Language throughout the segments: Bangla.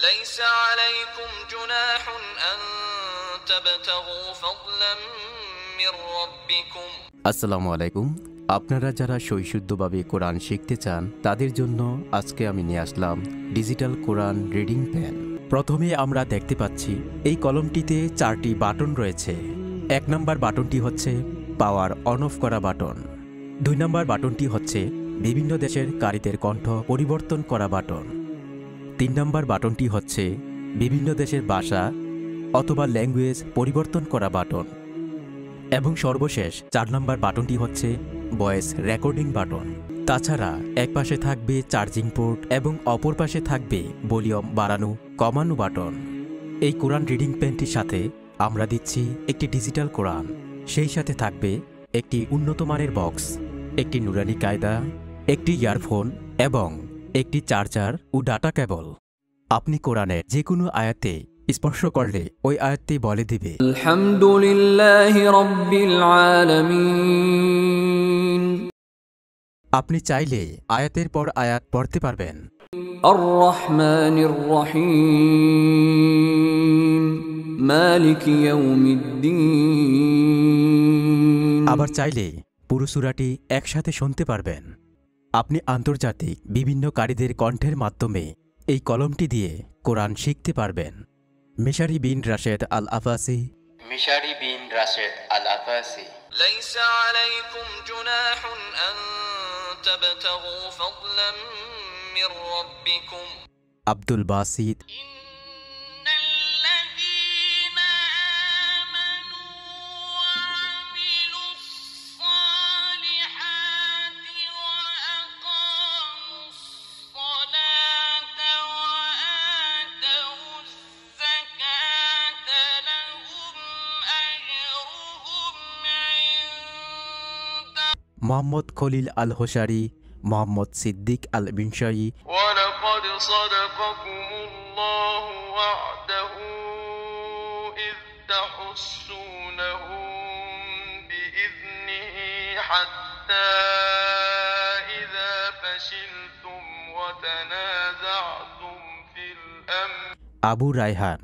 ليس عليكم جناح أن تبتغوا فضلا من ربكم। আসসালামু আলাইকুম। আপনারা যারা সৈশুদ্ধভাবে কোরআন শিখতে চান তাদের জন্য আজকে আমি নিয়ে আসলাম ডিজিটাল কোরআন রিডিং পেন। প্রথমে আমরা দেখতে পাচ্ছি এই কলমটিতে 4টি বাটন রয়েছে। 1 নম্বর বাটনটি হচ্ছে পাওয়ার অন অফ করা বাটন। 2 নম্বর বাটনটি হচ্ছে বিভিন্ন দেশের কারীদের কণ্ঠ পরিবর্তন করা বাটন। 3 নম্বর বাটনটি হচ্ছে বিভিন্ন দেশের ভাষা অথবা ল্যাঙ্গুয়েজ পরিবর্তন করা বাটন। এবং সর্বশেষ 4 নম্বর বাটনটি হচ্ছে ভয়েস রেকর্ডিং বাটন। তাছাড়া এক পাশে থাকবে চার্জিং পোর্ট এবং অপর পাশে থাকবে ভলিউম বাড়ানো কমানো বাটন। এই কোরআন রিডিং পেনটির সাথে আমরা দিচ্ছি একটি ডিজিটাল কোরআন, সেই সাথে থাকবে একটি উন্নত মানের বক্স, একটি নুরানি কায়দা, একটি ইয়ারফোন এবং একটি চার্জার ও ডাটা কেবল। আপনি কোরআনের যে কোনো আয়াতে স্পর্শ করলে ওই আয়াতটি বলে দিবে আলহামদুলিল্লাহি রাব্বিল আলামিন। আপনি চাইলে আয়াতের পর আয়াত পড়তে পারবেন। আর রহমানির রহিম মালিক ইয়াউমিদ্দিন। আবার চাইলে পুরো সূরাটি একসাথে শুনতে পারবেন। আপনি আন্তর্জাতিক বিভিন্ন কারীদের কণ্ঠের মাধ্যমে এই কলমটি দিয়ে কোরআন শিখতে পারবেন। মিশারি বিন রাশেদ আল আফাসি। ليس عليكم جناح أن تبتغوا فضلا من ربكم। আব্দুল বাসিত। মোহাম্মদ খলিল আল হোসারি, মোহাম্মদ সিদ্দিক আল বিনশাই। ওয়ালাকাদ সাদাকাকুমুল্লাহু ওয়া'দাহু ইয তাহুসসুনাহুম বিইذনিহি হাত্তা ইযা ফাশিলতুম ওয়া তানাযা'তুম ফিল আমর। আবু রায়হান।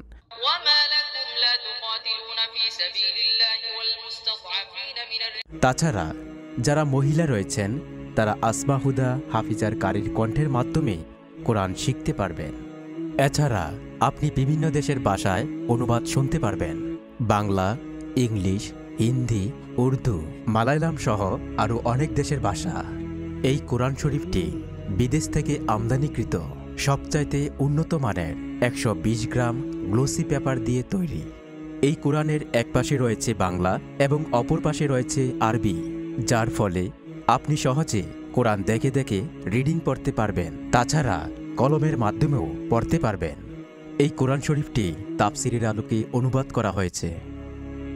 তাছাড়া যারা মহিলা রয়েছেন তারা আসমা হুদা হাফিজার কারীর কণ্ঠের মাধ্যমে কোরআন শিখতে পারবেন। এছাড়া আপনি বিভিন্ন দেশের ভাষায় অনুবাদ শুনতে পারবেন, বাংলা, ইংলিশ, হিন্দি, উর্দু, মালায়ালাম সহ আরও অনেক দেশের ভাষা। এই কোরআন শরীফটি বিদেশ থেকে আমদানিকৃত সবচাইতে উন্নত মানের 120 গ্রাম গ্লোসি পেপার দিয়ে তৈরি। এই কোরআনের এক পাশে রয়েছে বাংলা এবং অপর পাশে রয়েছে আরবি, যার ফলে আপনি সহজে কোরআন দেখে দেখে রিডিং পড়তে পারবেন। তাছাড়া কলমের মাধ্যমেও পড়তে পারবেন। এই কোরআন শরীফটি তাফসিরের আলোকে অনুবাদ করা হয়েছে।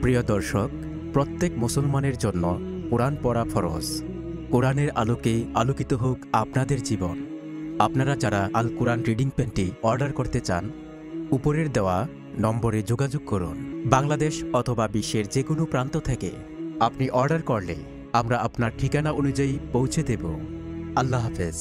প্রিয় দর্শক, প্রত্যেক মুসলমানের জন্য কোরআন পড়া ফরজ। কোরআনের আলোকে আলোকিত হোক আপনাদের জীবন। আপনারা যারা আল কোরআন রিডিং পেনটি অর্ডার করতে চান, উপরের দেওয়া নম্বরে যোগাযোগ করুন। বাংলাদেশ অথবা বিশ্বের যে কোনো প্রান্ত থেকে আপনি অর্ডার করলে আমরা আপনার ঠিকানা অনুযায়ী পৌঁছে দেব। আল্লাহ হাফেজ।